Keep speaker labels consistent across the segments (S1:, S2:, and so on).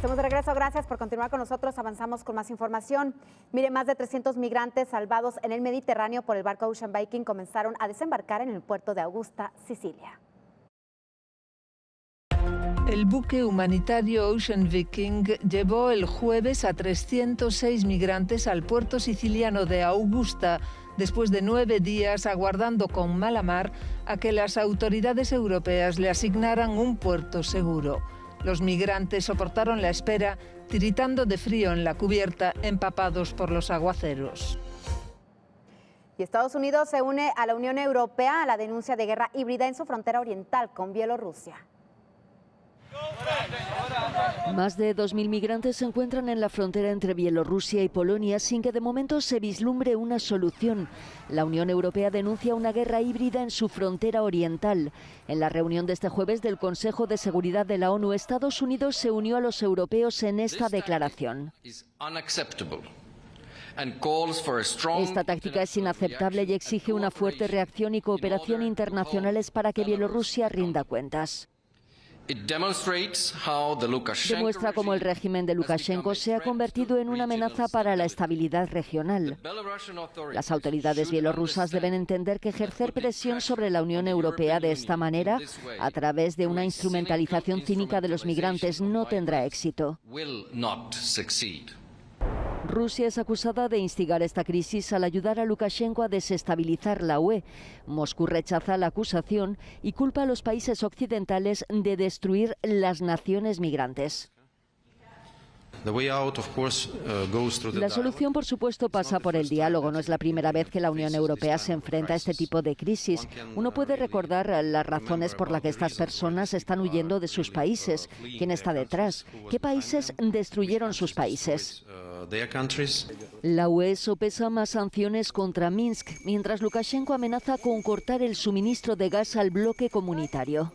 S1: Estamos de regreso, gracias por continuar con nosotros. Avanzamos con más información. Mire, más de 300 migrantes salvados en el Mediterráneo por el barco Ocean Viking comenzaron a desembarcar en el puerto de Augusta, Sicilia.
S2: El buque humanitario Ocean Viking llevó el jueves a 306 migrantes al puerto siciliano de Augusta, después de 9 días aguardando con mala mar a que las autoridades europeas le asignaran un puerto seguro. Los migrantes soportaron la espera, tiritando de frío en la cubierta, empapados por los aguaceros.
S1: Y Estados Unidos se une a la Unión Europea a la denuncia de guerra híbrida en su frontera oriental con Bielorrusia.
S3: Más de 2.000 migrantes se encuentran en la frontera entre Bielorrusia y Polonia sin que de momento se vislumbre una solución. La Unión Europea denuncia una guerra híbrida en su frontera oriental. En la reunión de este jueves del Consejo de Seguridad de la ONU, Estados Unidos se unió a los europeos en esta declaración. Esta táctica es inaceptable y exige una fuerte reacción y cooperación internacionales para que Bielorrusia rinda cuentas. Demuestra cómo el régimen de Lukashenko se ha convertido en una amenaza para la estabilidad regional. Las autoridades bielorrusas deben entender que ejercer presión sobre la Unión Europea de esta manera, a través de una instrumentalización cínica de los migrantes, no tendrá éxito. Rusia es acusada de instigar esta crisis al ayudar a Lukashenko a desestabilizar la UE. Moscú rechaza la acusación y culpa a los países occidentales de destruir las naciones migrantes. La solución, por supuesto, pasa por el diálogo. No es la primera vez que la Unión Europea se enfrenta a este tipo de crisis. Uno puede recordar las razones por las que estas personas están huyendo de sus países. ¿Quién está detrás? ¿Qué países destruyeron sus países? La UE sopesa más sanciones contra Minsk, mientras Lukashenko amenaza con cortar el suministro de gas al bloque comunitario.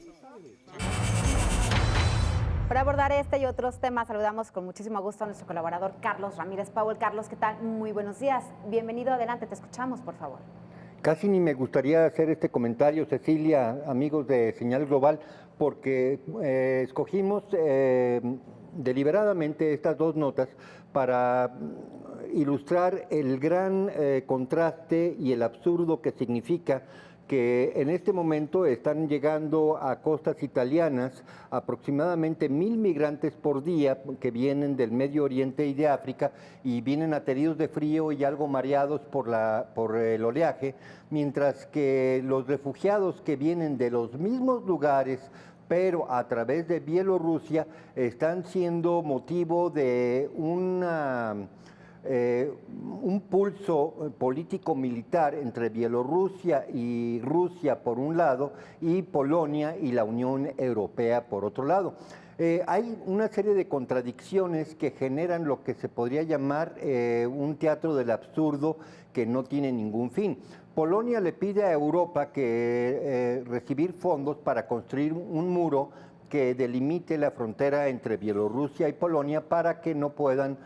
S1: Para abordar este y otros temas, saludamos con muchísimo gusto a nuestro colaborador Carlos Ramírez Powell. Carlos, ¿qué tal? Muy buenos días. Bienvenido, adelante, te escuchamos, por favor.
S4: Casi ni me gustaría hacer este comentario, Cecilia, amigos de Señal Global, porque escogimos deliberadamente estas dos notas para ilustrar el gran contraste y el absurdo que significa que en este momento están llegando a costas italianas aproximadamente 1.000 migrantes por día que vienen del Medio Oriente y de África y vienen ateridos de frío y algo mareados por el oleaje, mientras que los refugiados que vienen de los mismos lugares pero a través de Bielorrusia están siendo motivo de un pulso político-militar entre Bielorrusia y Rusia por un lado y Polonia y la Unión Europea por otro lado. Hay una serie de contradicciones que generan lo que se podría llamar un teatro del absurdo que no tiene ningún fin. Polonia le pide a Europa que recibir fondos para construir un muro que delimite la frontera entre Bielorrusia y Polonia para que no puedan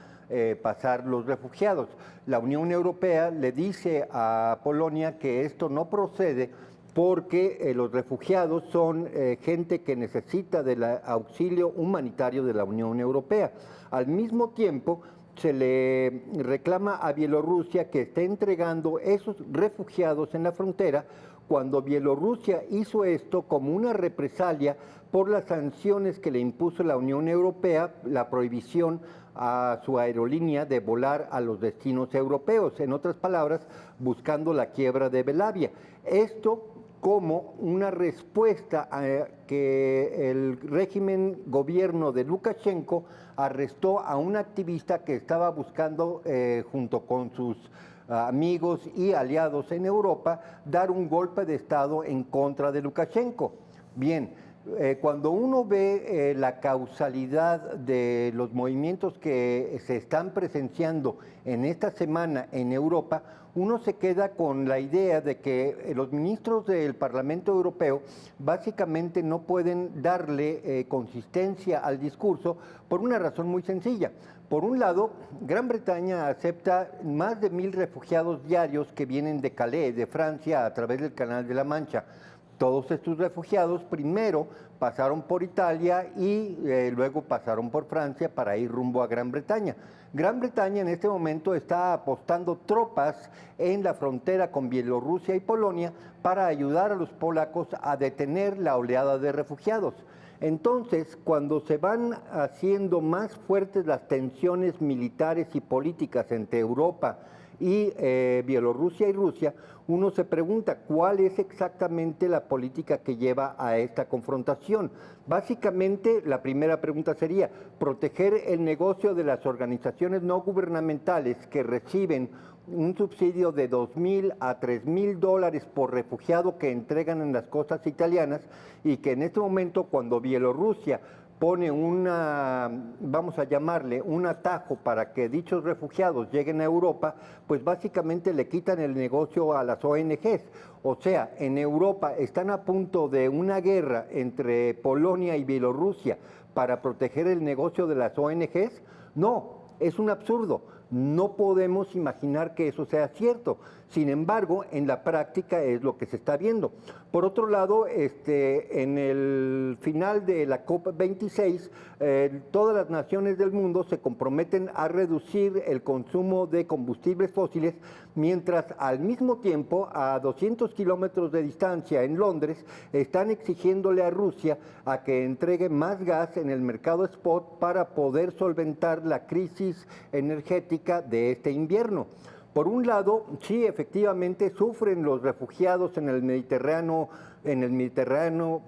S4: pasar los refugiados. La Unión Europea le dice a Polonia que esto no procede porque los refugiados son gente que necesita del auxilio humanitario de la Unión Europea. Al mismo tiempo, se le reclama a Bielorrusia que esté entregando esos refugiados en la frontera cuando Bielorrusia hizo esto como una represalia por las sanciones que le impuso la Unión Europea, la prohibición a su aerolínea de volar a los destinos europeos, en otras palabras, buscando la quiebra de Belavia. Esto como una respuesta a que el gobierno de Lukashenko arrestó a un activista que estaba buscando, junto con sus amigos y aliados en Europa, dar un golpe de Estado en contra de Lukashenko. Bien, cuando uno ve la causalidad de los movimientos que se están presenciando en esta semana en Europa, uno se queda con la idea de que los ministros del Parlamento Europeo básicamente no pueden darle consistencia al discurso por una razón muy sencilla. Por un lado, Gran Bretaña acepta más de 1.000 refugiados diarios que vienen de Calais, de Francia, a través del Canal de la Mancha. Todos estos refugiados primero pasaron por Italia y luego pasaron por Francia para ir rumbo a Gran Bretaña. Gran Bretaña en este momento está apostando tropas en la frontera con Bielorrusia y Polonia para ayudar a los polacos a detener la oleada de refugiados. Entonces, cuando se van haciendo más fuertes las tensiones militares y políticas entre Europa y Bielorrusia y Rusia, uno se pregunta cuál es exactamente la política que lleva a esta confrontación. Básicamente, la primera pregunta sería proteger el negocio de las organizaciones no gubernamentales que reciben un subsidio de $2,000 a $3,000 por refugiado que entregan en las costas italianas, y que en este momento, cuando Bielorrusia pone vamos a llamarle, un atajo para que dichos refugiados lleguen a Europa, pues básicamente le quitan el negocio a las ONGs. O sea, en Europa están a punto de una guerra entre Polonia y Bielorrusia para proteger el negocio de las ONGs. No, es un absurdo. No podemos imaginar que eso sea cierto. Sin embargo, en la práctica es lo que se está viendo. Por otro lado, en el final de la COP26, todas las naciones del mundo se comprometen a reducir el consumo de combustibles fósiles, mientras al mismo tiempo, a 200 kilómetros de distancia en Londres, están exigiéndole a Rusia a que entregue más gas en el mercado spot para poder solventar la crisis energética de este invierno. Por un lado, sí, efectivamente sufren los refugiados en el Mediterráneo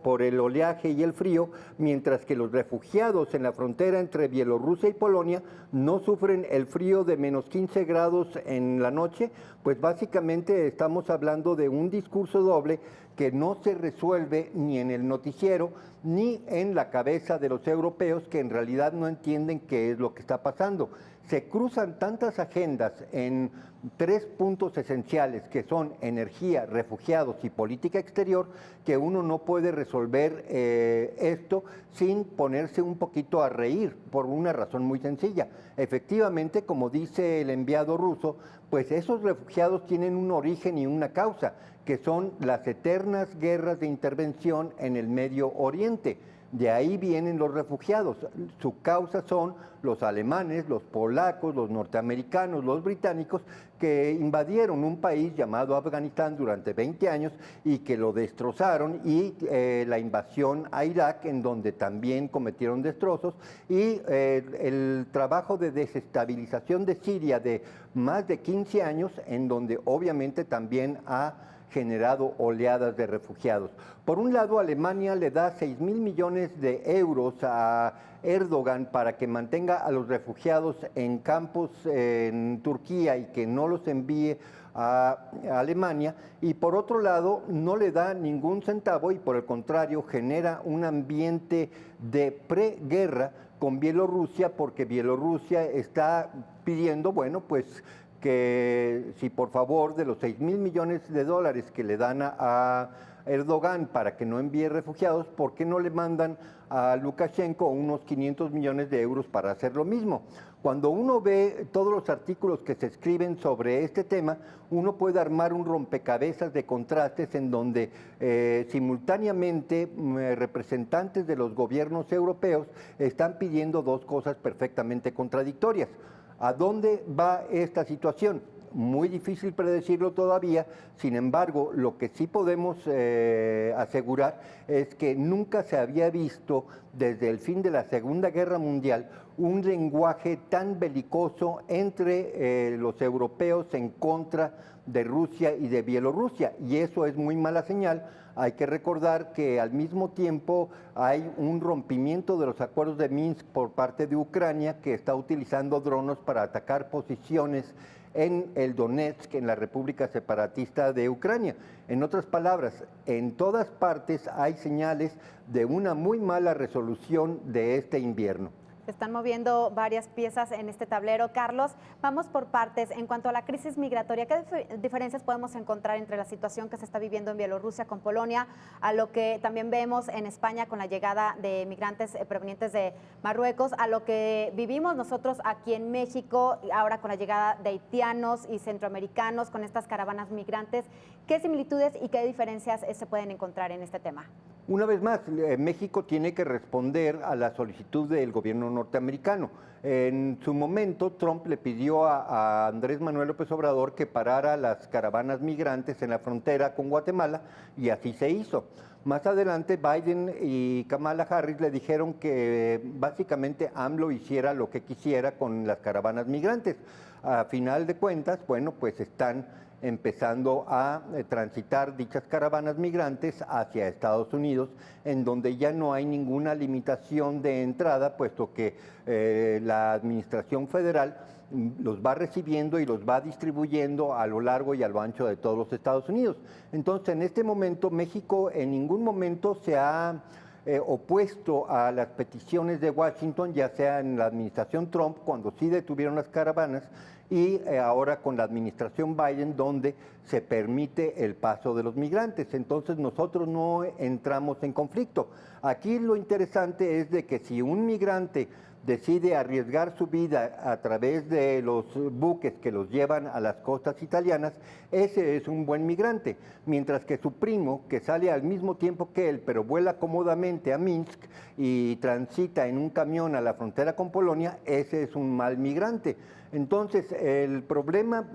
S4: por el oleaje y el frío, mientras que los refugiados en la frontera entre Bielorrusia y Polonia no sufren el frío de menos 15 grados en la noche. Pues básicamente estamos hablando de un discurso doble que no se resuelve ni en el noticiero ni en la cabeza de los europeos, que en realidad no entienden qué es lo que está pasando. Se cruzan tantas agendas en 3 puntos esenciales, que son energía, refugiados y política exterior, que uno no puede resolver esto sin ponerse un poquito a reír, por una razón muy sencilla. Efectivamente, como dice el enviado ruso, pues esos refugiados tienen un origen y una causa, que son las eternas guerras de intervención en el Medio Oriente. De ahí vienen los refugiados. Su causa son los alemanes, los polacos, los norteamericanos, los británicos, que invadieron un país llamado Afganistán durante 20 años y que lo destrozaron, y la invasión a Irak, en donde también cometieron destrozos, y el trabajo de desestabilización de Siria de más de 15 años, en donde obviamente también ha generado oleadas de refugiados. Por un lado, Alemania le da 6,000 millones de euros a Erdogan para que mantenga a los refugiados en campos en Turquía y que no los envíe a Alemania, y por otro lado no le da ningún centavo y por el contrario genera un ambiente de preguerra con Bielorrusia, porque Bielorrusia está pidiendo, bueno, pues que si por favor de los 6,000 millones de dólares que le dan a Erdogan para que no envíe refugiados, ¿por qué no le mandan a Lukashenko unos 500 millones de euros para hacer lo mismo? Cuando uno ve todos los artículos que se escriben sobre este tema, uno puede armar un rompecabezas de contrastes en donde simultáneamente representantes de los gobiernos europeos están pidiendo dos cosas perfectamente contradictorias. ¿A dónde va esta situación? Muy difícil predecirlo todavía. Sin embargo, lo que sí podemos asegurar es que nunca se había visto desde el fin de la Segunda Guerra Mundial un lenguaje tan belicoso entre los europeos en contra de Rusia y de Bielorrusia, y eso es muy mala señal. Hay que recordar que al mismo tiempo hay un rompimiento de los acuerdos de Minsk por parte de Ucrania, que está utilizando drones para atacar posiciones en el Donetsk, en la República Separatista de Ucrania. En otras palabras, en todas partes hay señales de una muy mala resolución de este invierno.
S1: Se están moviendo varias piezas en este tablero. Carlos, vamos por partes. En cuanto a la crisis migratoria, ¿qué diferencias podemos encontrar entre la situación que se está viviendo en Bielorrusia con Polonia, a lo que también vemos en España con la llegada de migrantes provenientes de Marruecos, a lo que vivimos nosotros aquí en México, ahora con la llegada de haitianos y centroamericanos, con estas caravanas migrantes? ¿Qué similitudes y qué diferencias se pueden encontrar en este tema?
S4: Una vez más, México tiene que responder a la solicitud del gobierno norteamericano. En su momento, Trump le pidió a Andrés Manuel López Obrador que parara las caravanas migrantes en la frontera con Guatemala, y así se hizo. Más adelante, Biden y Kamala Harris le dijeron que básicamente AMLO hiciera lo que quisiera con las caravanas migrantes. A final de cuentas, bueno, pues están empezando a transitar dichas caravanas migrantes hacia Estados Unidos, en donde ya no hay ninguna limitación de entrada, puesto que la administración federal los va recibiendo y los va distribuyendo a lo largo y a lo ancho de todos los Estados Unidos. Entonces, en este momento, México en ningún momento se ha opuesto a las peticiones de Washington, ya sea en la administración Trump, cuando sí detuvieron las caravanas, y ahora con la administración Biden, donde se permite el paso de los migrantes. Entonces nosotros no entramos en conflicto. Aquí lo interesante es de que si un migrante decide arriesgar su vida a través de los buques que los llevan a las costas italianas, ese es un buen migrante, mientras que su primo, que sale al mismo tiempo que él, pero vuela cómodamente a Minsk y transita en un camión a la frontera con Polonia, ese es un mal migrante. Entonces, el problema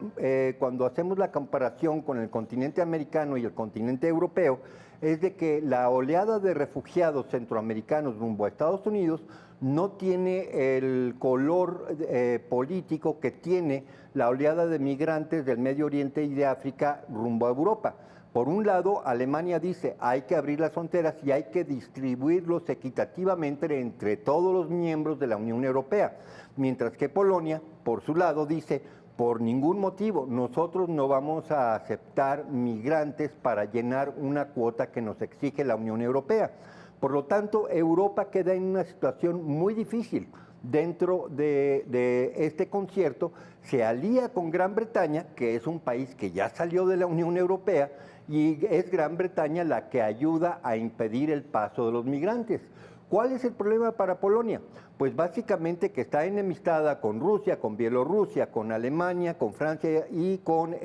S4: cuando hacemos la comparación con el continente americano y el continente europeo es de que la oleada de refugiados centroamericanos rumbo a Estados Unidos no tiene el color político que tiene la oleada de migrantes del Medio Oriente y de África rumbo a Europa. Por un lado, Alemania dice hay que abrir las fronteras y hay que distribuirlos equitativamente entre todos los miembros de la Unión Europea, mientras que Polonia, por su lado, dice por ningún motivo nosotros no vamos a aceptar migrantes para llenar una cuota que nos exige la Unión Europea. Por lo tanto, Europa queda en una situación muy difícil. Dentro de este concierto se alía con Gran Bretaña, que es un país que ya salió de la Unión Europea, y es Gran Bretaña la que ayuda a impedir el paso de los migrantes. ¿Cuál es el problema para Polonia? Pues básicamente que está enemistada con Rusia, con Bielorrusia, con Alemania, con Francia y con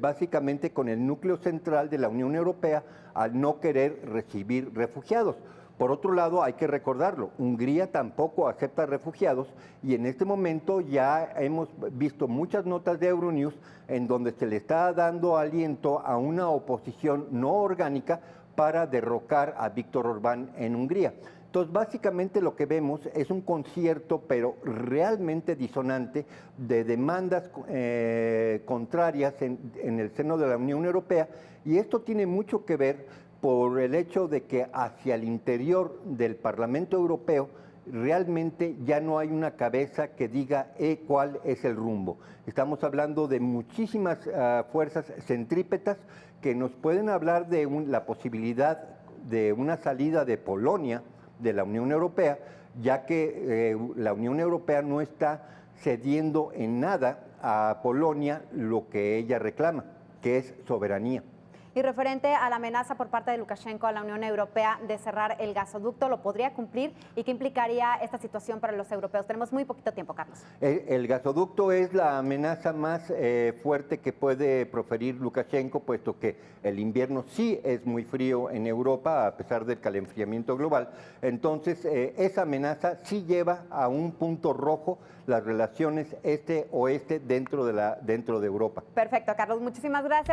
S4: básicamente con el núcleo central de la Unión Europea, al no querer recibir refugiados. Por otro lado, hay que recordarlo, Hungría tampoco acepta refugiados, y en este momento ya hemos visto muchas notas de Euronews en donde se le está dando aliento a una oposición no orgánica para derrocar a Víctor Orbán en Hungría. Entonces, básicamente lo que vemos es un concierto, pero realmente disonante, de demandas contrarias en el seno de la Unión Europea, y esto tiene mucho que ver por el hecho de que hacia el interior del Parlamento Europeo realmente ya no hay una cabeza que diga cuál es el rumbo. Estamos hablando de muchísimas fuerzas centrípetas que nos pueden hablar de la posibilidad de una salida de Polonia de la Unión Europea, ya que la Unión Europea no está cediendo en nada a Polonia lo que ella reclama, que es soberanía.
S1: Y referente a la amenaza por parte de Lukashenko a la Unión Europea de cerrar el gasoducto, ¿lo podría cumplir? ¿Y qué implicaría esta situación para los europeos? Tenemos muy poquito tiempo, Carlos.
S4: El gasoducto es la amenaza más fuerte que puede proferir Lukashenko, puesto que el invierno sí es muy frío en Europa, a pesar del calentamiento global. Entonces, esa amenaza sí lleva a un punto rojo las relaciones este-oeste dentro de Europa.
S1: Perfecto, Carlos. Muchísimas gracias.